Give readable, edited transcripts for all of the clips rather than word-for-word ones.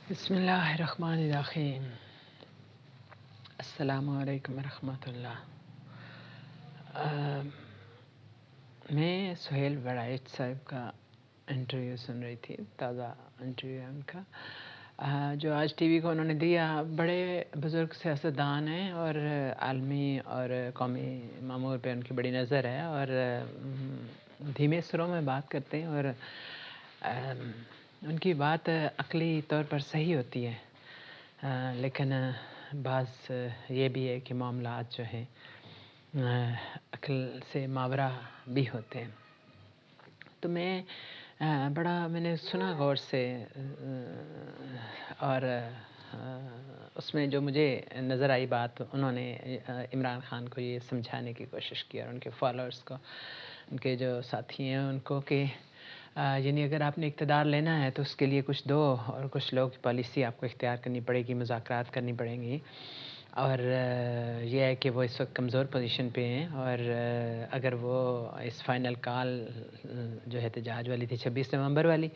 بسم اللہ الرحمن الرحیم۔ السلام علیکم ورحمۃ اللہ۔ میں سہیل وڑائچ صاحب کا انٹرویو سن رہی تھی، تازہ انٹرویو ہے ان کا، جو آج ٹی وی کو انہوں نے دیا۔ بڑے بزرگ سیاستدان ہیں اور عالمی اور قومی امور پہ ان کی بڑی نظر ہے، اور دھیمے سروں میں بات کرتے ہیں، اور ان کی بات عقلی طور پر صحیح ہوتی ہے، لیکن بعض یہ بھی ہے کہ معاملات جو ہیں عقل سے ماورا بھی ہوتے ہیں۔ تو میں نے سنا غور سے، اور اس میں جو مجھے نظر آئی بات، انہوں نے عمران خان کو یہ سمجھانے کی کوشش کی، اور ان کے فالوورز کو، ان کے جو ساتھی ہیں ان کو، کہ یعنی اگر آپ نے اقتدار لینا ہے تو اس کے لیے کچھ دو، اور کچھ لوگ پالیسی آپ کو اختیار کرنی پڑے گی، مذاکرات کرنی پڑیں گی، اور یہ ہے کہ وہ اس وقت کمزور پوزیشن پہ ہیں، اور اگر وہ اس فائنل کال جو احتجاج والی تھی 26 نومبر والی،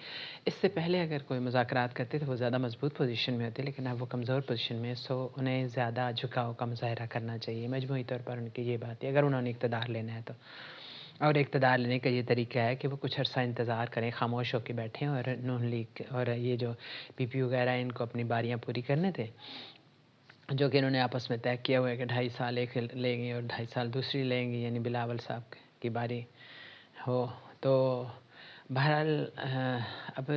اس سے پہلے اگر کوئی مذاکرات کرتے تو وہ زیادہ مضبوط پوزیشن میں ہوتے، لیکن اب وہ کمزور پوزیشن میں، سو انہیں زیادہ جھکاؤ کا مظاہرہ کرنا چاہیے۔ مجموعی طور پر ان کی یہ بات ہے، اگر انہوں نے اقتدار لینا ہے تو۔ اور اقتدار لینے کا یہ طریقہ ہے کہ وہ کچھ عرصہ انتظار کریں، خاموش ہو کے بیٹھیں، اور نون لیگ اور یہ جو پی پی وغیرہ ان کو اپنی باریاں پوری کرنے تھے، جو کہ انہوں نے آپس میں طے کیا ہوا ہے کہ 2.5 سال ایک لیں گے اور 2.5 سال دوسری لیں گے، یعنی بلاول صاحب کی باری ہو تو۔ بہرحال اب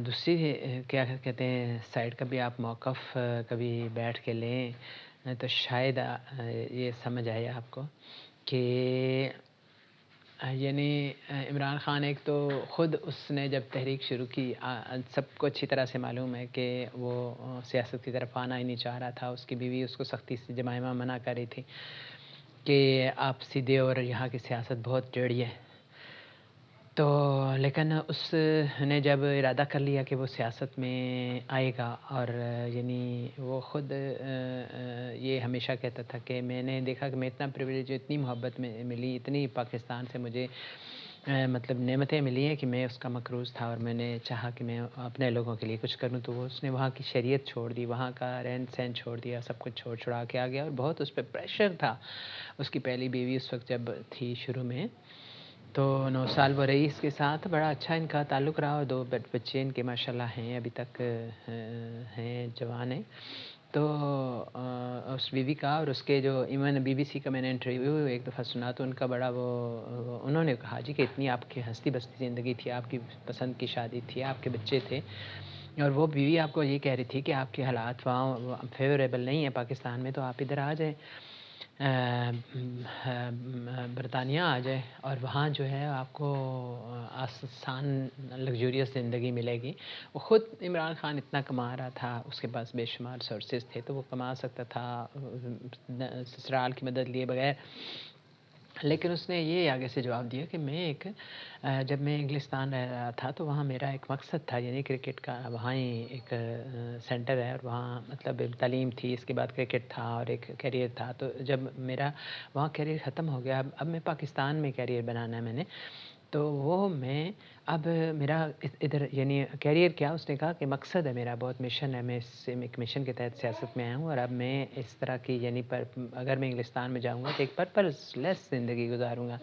دوسری کیا کہتے ہیں سائڈ کا بھی آپ موقف کبھی بیٹھ کے لیں تو شاید یہ سمجھ آئے آپ کو کہ یعنی عمران خان ایک تو خود اس نے جب تحریک شروع کی، سب کو اچھی طرح سے معلوم ہے کہ وہ سیاست کی طرف آنا ہی نہیں چاہ رہا تھا، اس کی بیوی اس کو سختی سے جمائمہ منع کر رہی تھی کہ آپ سیدھے، اور یہاں کی سیاست بہت ٹیڑھی ہے۔ تو لیکن اس نے جب ارادہ کر لیا کہ وہ سیاست میں آئے گا، اور یعنی وہ خود یہ ہمیشہ کہتا تھا کہ میں نے دیکھا کہ میں اتنا پریویلیج، اتنی محبت میں ملی، اتنی پاکستان سے مجھے مطلب نعمتیں ملی ہیں کہ میں اس کا مقروض تھا، اور میں نے چاہا کہ میں اپنے لوگوں کے لیے کچھ کروں، تو وہ اس نے وہاں کی شریعت چھوڑ دی، وہاں کا رہن سہن چھوڑ دیا، سب کچھ چھوڑ چھڑا کے آ گیا، اور بہت اس پہ پریشر تھا۔ اس کی پہلی بیوی اس وقت جب تھی شروع میں، تو 9 سال وہ رہی اس کے ساتھ، بڑا اچھا ان کا تعلق رہا، اور 2 بچے ان کے ماشاءاللہ ہیں، ابھی تک ہیں، جوان ہیں۔ تو اس بیوی کا اور اس کے جو ایون بی بی سی کا میں نے انٹرویو ایک دفعہ سنا، تو ان کا بڑا انہوں نے کہا جی کہ اتنی آپ کی ہستی بستی زندگی تھی، آپ کی پسند کی شادی تھی، آپ کے بچے تھے، اور وہ بیوی آپ کو یہ کہہ رہی تھی کہ آپ کے حالات وہاں فیوریبل نہیں ہیں پاکستان میں، تو آپ ادھر آ جائیں، برطانیہ آ جائے، اور وہاں جو ہے آپ کو آسان لگزوریس زندگی ملے گی۔ وہ خود عمران خان اتنا کما رہا تھا، اس کے پاس بے شمار سورسز تھے، تو وہ کما سکتا تھا سسرال کی مدد لیے بغیر، لیکن اس نے یہ آگے سے جواب دیا کہ میں جب میں انگلستان رہ رہا تھا تو وہاں میرا ایک مقصد تھا، یعنی کرکٹ کا، وہاں ہی ایک سینٹر ہے، اور وہاں مطلب تعلیم تھی، اس کے بعد کرکٹ تھا اور ایک کیریئر تھا، تو جب میرا وہاں کیریئر ختم ہو گیا، اب میں پاکستان میں کیریئر بنانا ہے میں نے، تو وہ میں اب میرا ادھر یعنی کیریئر کیا، اس نے کہا کہ مقصد ہے میرا، بہت مشن ہے، میں ایک مشن کے تحت سیاست میں آیا ہوں، اور اب میں اس طرح کی یعنی اگر میں انگلستان میں جاؤں گا تو ایک پرپز لیس زندگی گزاروں گا،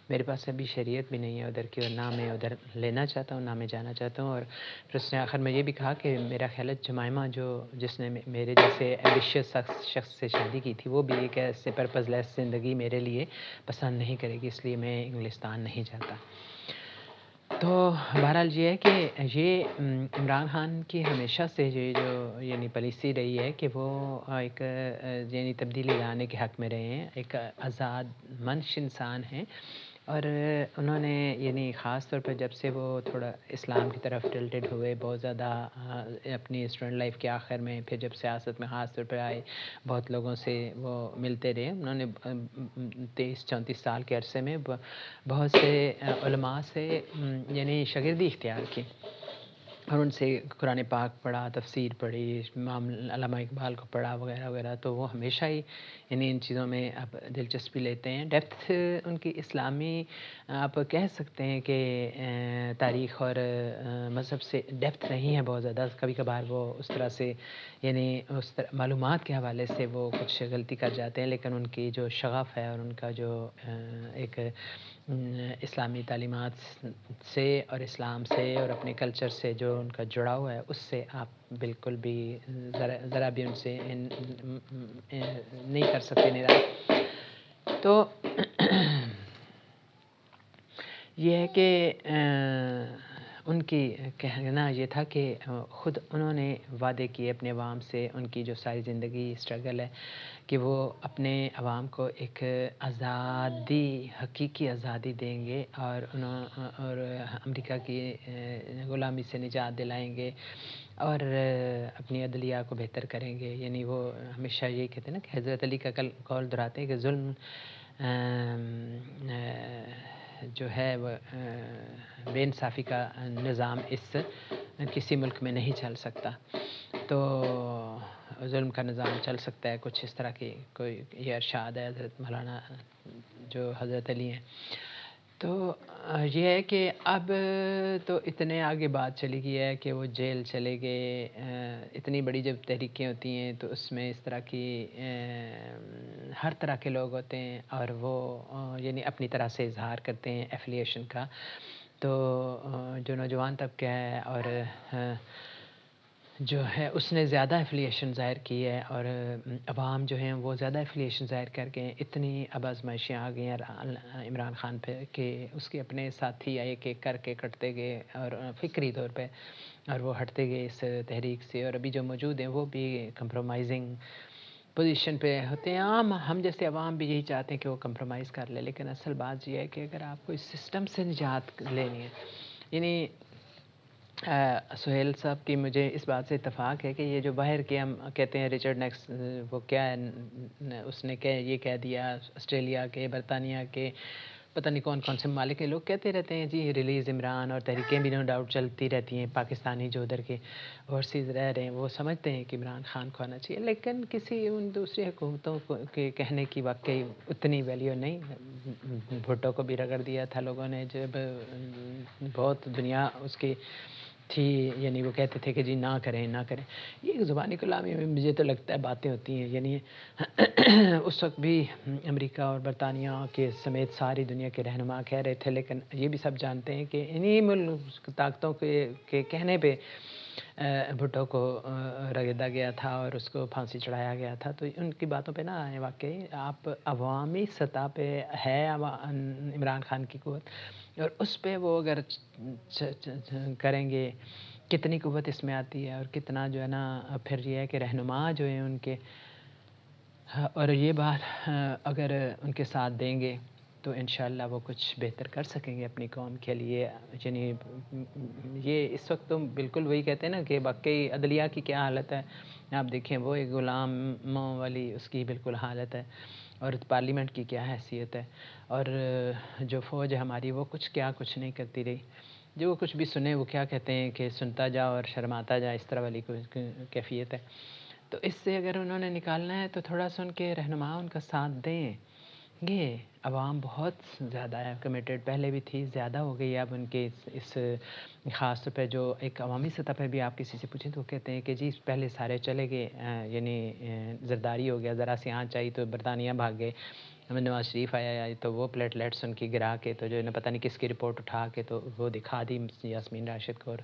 میرے پاس ابھی شریعت بھی نہیں ہے ادھر کی، اور نہ میں ادھر لینا چاہتا ہوں، نہ میں جانا چاہتا ہوں۔ اور پھر اس نے آخر میں یہ بھی کہا کہ میرا خیال ہے جمائمہ جس نے میرے جیسے ایمبیشیس شخص سے شادی کی تھی، وہ بھی ایک ایسے پرپز لیس زندگی میرے لیے پسند نہیں کرے گی، اس لیے میں انگلستان نہیں جاتا۔ تو بہرحال یہ ہے کہ یہ عمران خان کی ہمیشہ سے یہ جو یعنی پالیسی رہی ہے کہ وہ ایک یعنی تبدیلی لانے کے حق میں رہے ہیں، ایک آزاد منش انسان ہیں، اور انہوں نے یعنی خاص طور پر جب سے وہ تھوڑا اسلام کی طرف ٹلٹڈ ہوئے، بہت زیادہ اپنی اسٹوڈنٹ لائف کے آخر میں، پھر جب سیاست میں خاص طور پر آئے، بہت لوگوں سے وہ ملتے رہے، انہوں نے 33-34 سال کے عرصے میں بہت سے علماء سے یعنی شاگردی اختیار کی، اور ان سے قرآن پاک پڑھا، تفسیر پڑھی، امام علامہ اقبال کو پڑھا وغیرہ وغیرہ، تو وہ ہمیشہ ہی یعنی ان چیزوں میں اب دلچسپی لیتے ہیں۔ ڈیپتھ ان کی اسلامی آپ کہہ سکتے ہیں کہ تاریخ اور مذہب سے ڈیپتھ نہیں ہے بہت زیادہ، کبھی کبھار وہ اس طرح سے یعنی اس طرح معلومات کے حوالے سے وہ کچھ غلطی کر جاتے ہیں، لیکن ان کی جو شغف ہے اور ان کا جو ایک اسلامی تعلیمات سے اور اسلام سے اور اپنے کلچر سے جو ان کا جڑاؤ ہے، اس سے آپ بالکل بھی ذرا بھی ان سے نہیں کر سکتے نراش۔ تو یہ ہے کہ ان کی کہنا یہ تھا کہ خود انہوں نے وعدے کیے اپنے عوام سے، ان کی جو ساری زندگی اسٹرگل ہے کہ وہ اپنے عوام کو ایک آزادی، حقیقی آزادی دیں گے، اور امریکہ کی غلامی سے نجات دلائیں گے، اور اپنی عدلیہ کو بہتر کریں گے۔ یعنی وہ ہمیشہ یہی کہتے ہیں نا کہ حضرت علی کا قول دہراتے ہیں کہ ظلم جو ہے وہ بے انصافی کا نظام اس کسی ملک میں نہیں چل سکتا، تو ظلم کا نظام چل سکتا ہے کچھ اس طرح کی کوئی یہ ارشاد ہے حضرت مولانا جو حضرت علی ہیں۔ تو یہ ہے کہ اب تو اتنے آگے بات چلی گئی ہے کہ وہ جیل چلے گئے۔ اتنی بڑی جب تحریکیں ہوتی ہیں تو اس میں اس طرح کی ہر طرح کے لوگ ہوتے ہیں، اور وہ یعنی اپنی طرح سے اظہار کرتے ہیں ایفیلیشن کا۔ تو جو نوجوان طبقہ ہے اور جو ہے اس نے زیادہ ایفیلیشن ظاہر کی ہے، اور عوام جو ہیں وہ زیادہ ایفیلیشن ظاہر کر کے اتنی اب آزمائشیں آ گئی ہیں عمران خان پہ کہ اس کے اپنے ساتھی ایک ایک کر کے کٹتے گئے، اور فکری طور پہ، اور وہ ہٹتے گئے اس تحریک سے، اور ابھی جو موجود ہیں وہ بھی کمپرومائزنگ پوزیشن پہ ہوتے ہیں۔ عام ہم جیسے عوام بھی یہی چاہتے ہیں کہ وہ کمپرومائز کر لے، لیکن اصل بات یہ ہے کہ اگر آپ کو اس سسٹم سے نجات لینی ہے، یعنی سہیل صاحب کی مجھے اس بات سے اتفاق ہے کہ یہ جو باہر کے ہم کہتے ہیں رچرڈ نیکس، وہ کیا ہے اس نے یہ کہہ دیا، آسٹریلیا کے، برطانیہ کے، پتہ نہیں کون کون سے ممالک کے لوگ کہتے رہتے ہیں جی ریلیز عمران، اور تحریکیں بھی نو ڈاؤٹ چلتی رہتی ہیں، پاکستانی جو ادھر کے اوورسیز رہ رہے ہیں وہ سمجھتے ہیں کہ عمران خان کو آنا چاہیے، لیکن کسی ان دوسری حکومتوں کے کہنے کی واقعی اتنی ویلیو نہیں۔ بھٹو کو بھی رگڑ دیا تھا لوگوں نے جب بہت دنیا اس کی تھی، یعنی وہ کہتے تھے کہ جی نہ کریں نہ کریں۔ یہ زبانی کلامی میں مجھے تو لگتا ہے باتیں ہوتی ہیں، یعنی اس وقت بھی امریکہ اور برطانیہ کے سمیت ساری دنیا کے رہنما کہہ رہے تھے، لیکن یہ بھی سب جانتے ہیں کہ انہی ملک طاقتوں کے کہنے پہ بھٹو کو رگڑا گیا تھا اور اس کو پھانسی چڑھایا گیا تھا۔ تو ان کی باتوں پہ نہ آئیں، واقعی آپ عوامی سطح پہ ہے عمران خان کی قوت، اور اس پہ وہ اگر کریں گے، کتنی قوت اس میں آتی ہے، اور کتنا جو ہے نا پھر یہ ہے کہ رہنما جو ہیں ان کے، اور یہ بات اگر ان کے ساتھ دیں گے تو انشاءاللہ وہ کچھ بہتر کر سکیں گے اپنی قوم کے لیے۔ یعنی یہ اس وقت تو بالکل وہی کہتے ہیں نا کہ واقعی عدلیہ کی کیا حالت ہے، آپ دیکھیں وہ ایک غلاموں والی اس کی بالکل حالت ہے، اور پارلیمنٹ کی کیا حیثیت ہے، اور جو فوج ہے ہماری وہ کچھ نہیں کرتی رہی، جو کچھ بھی سنے وہ کیا کہتے ہیں کہ سنتا جا اور شرماتا جا، اس طرح والی کیفیت ہے۔ تو اس سے اگر انہوں نے نکالنا ہے تو تھوڑا سا ان کے رہنما ان کا ساتھ دیں۔ یہ عوام بہت زیادہ ہے کمیٹیڈ، پہلے بھی تھی، زیادہ ہو گئی ہے اب ان کے اس خاص طور پہ جو ایک عوامی سطح پہ بھی آپ کسی سے پوچھیں تو کہتے ہیں کہ جی پہلے سارے چلے گئے، یعنی زرداری ہو گیا، ذرا سی آنچ آئی تو برطانیہ بھاگ گئے، نواز شریف آیا تو وہ پلیٹلیٹس ان کی گرا کے تو جو ہے نا پتہ نہیں کس کی رپورٹ اٹھا کے تو وہ دکھا دی یاسمین راشد کو، اور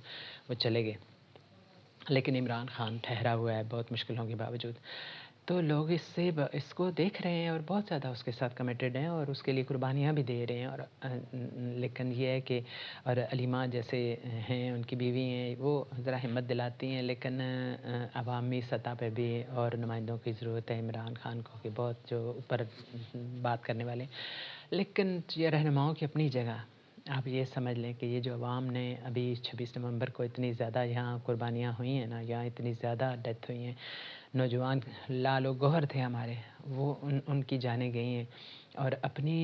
وہ چلے گئے، لیکن عمران خان ٹھہرا ہوا ہے بہت مشکلوں کے باوجود۔ تو لوگ اس کو دیکھ رہے ہیں اور بہت زیادہ اس کے ساتھ کمیٹیڈ ہیں، اور اس کے لیے قربانیاں بھی دے رہے ہیں، اور لیکن یہ ہے کہ اور علیمہ جیسے ہیں ان کی بیوی ہیں وہ ذرا ہمت دلاتی ہیں، لیکن عوامی سطح پہ بھی اور نمائندوں کی ضرورت ہے عمران خان کو کہ بہت جو اوپر بات کرنے والے، لیکن یہ رہنماؤں کی اپنی جگہ۔ آپ یہ سمجھ لیں کہ یہ جو عوام نے ابھی 26 نومبر کو اتنی زیادہ یہاں قربانیاں ہوئی ہیں نا، یہاں اتنی زیادہ ڈیتھ ہوئی ہیں، نوجوان لال و گوہر تھے ہمارے، وہ ان کی جانیں گئی ہیں، اور اپنی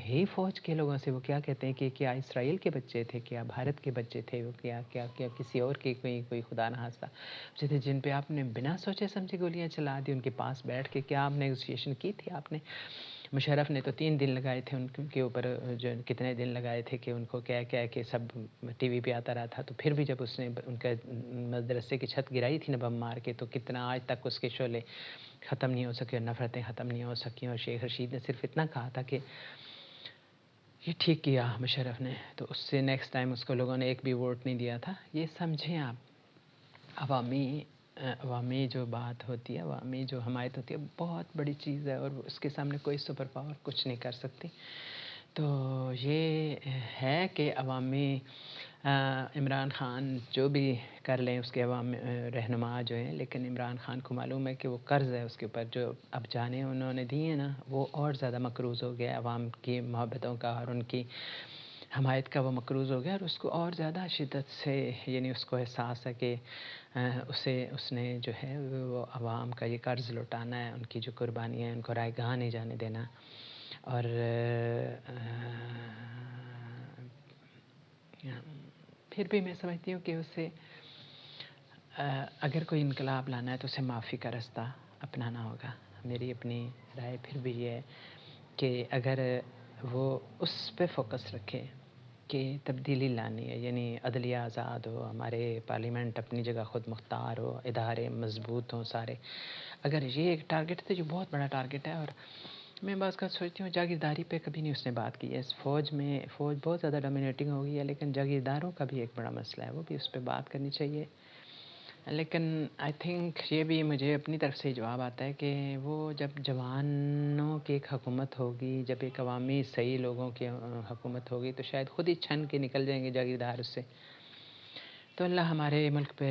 ہی فوج کے لوگوں سے وہ کیا کہتے ہیں کہ کیا اسرائیل کے بچے تھے، کیا بھارت کے بچے تھے، وہ کیا کسی اور کے کوئی خدا نخواستہ بچے تھے جن پہ آپ نے بنا سوچے سمجھے گولیاں چلا دی، ان کے پاس بیٹھ کے کیا آپ نیگوسیشن کی تھی آپ نے؟ مشرف نے تو 3 دن لگائے تھے ان کے اوپر، جو کتنے دن لگائے تھے کہ ان کو کیا کہ سب ٹی وی پہ آتا رہا تھا، تو پھر بھی جب اس نے ان کا مدرسے کی چھت گرائی تھی نا بم مار کے، تو کتنا آج تک اس کے شعلے ختم نہیں ہو سکے اور نفرتیں ختم نہیں ہو سکیں، اور شیخ رشید نے صرف اتنا کہا تھا کہ یہ ٹھیک کیا مشرف نے، تو اس سے نیکسٹ ٹائم اس کو لوگوں نے ایک بھی ووٹ نہیں دیا تھا۔ یہ سمجھیں آپ، عوامی جو بات ہوتی ہے، عوامی جو حمایت ہوتی ہے، بہت بڑی چیز ہے، اور اس کے سامنے کوئی سپر پاور کچھ نہیں کر سکتی۔ تو یہ ہے کہ عوامی عمران خان جو بھی کر لیں اس کے عوام رہنما جو ہیں، لیکن عمران خان کو معلوم ہے کہ وہ قرض ہے اس کے اوپر، جو اب جانے انہوں نے دی ہیں نا، وہ اور زیادہ مقروض ہو گیا عوام کی محبتوں کا اور ان کی حمایت کا، وہ مقروض ہو گیا، اور اس کو اور زیادہ شدت سے یعنی اس کو احساس ہے کہ اس نے جو ہے وہ عوام کا یہ قرض لوٹانا ہے، ان کی جو قربانی ہے ان کو رائے گاہ نہیں جانے دینا۔ اور پھر بھی میں سمجھتی ہوں کہ اسے اگر کوئی انقلاب لانا ہے تو اسے معافی کا رستہ اپنانا ہوگا۔ میری اپنی رائے پھر بھی یہ ہے کہ اگر وہ اس پہ فوکس رکھے کہ تبدیلی لانی ہے، یعنی عدلیہ آزاد ہو، ہمارے پارلیمنٹ اپنی جگہ خود مختار ہو، ادارے مضبوط ہوں سارے، اگر یہ ایک ٹارگٹ ہے جو بہت بڑا ٹارگٹ ہے۔ اور میں بعض کا سوچتی ہوں جاگیرداری پہ کبھی نہیں اس نے بات کی ہے، اس فوج بہت زیادہ ڈومینیٹنگ ہو گئی ہے، لیکن جاگیرداروں کا بھی ایک بڑا مسئلہ ہے، وہ بھی اس پہ بات کرنی چاہیے۔ لیکن آئی تھنک یہ بھی مجھے اپنی طرف سے جواب آتا ہے کہ وہ جب جوانوں کی ایک حکومت ہوگی، جب ایک عوامی صحیح لوگوں کی حکومت ہوگی، تو شاید خود ہی چھن کے نکل جائیں گے جاگیردار اس سے۔ تو اللہ ہمارے ملک پہ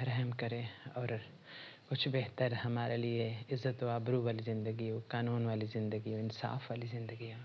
رحم کرے اور کچھ بہتر ہمارے لیے عزت و آبرو والی زندگی ہو، قانون والی زندگی ہو، انصاف والی زندگی ہو۔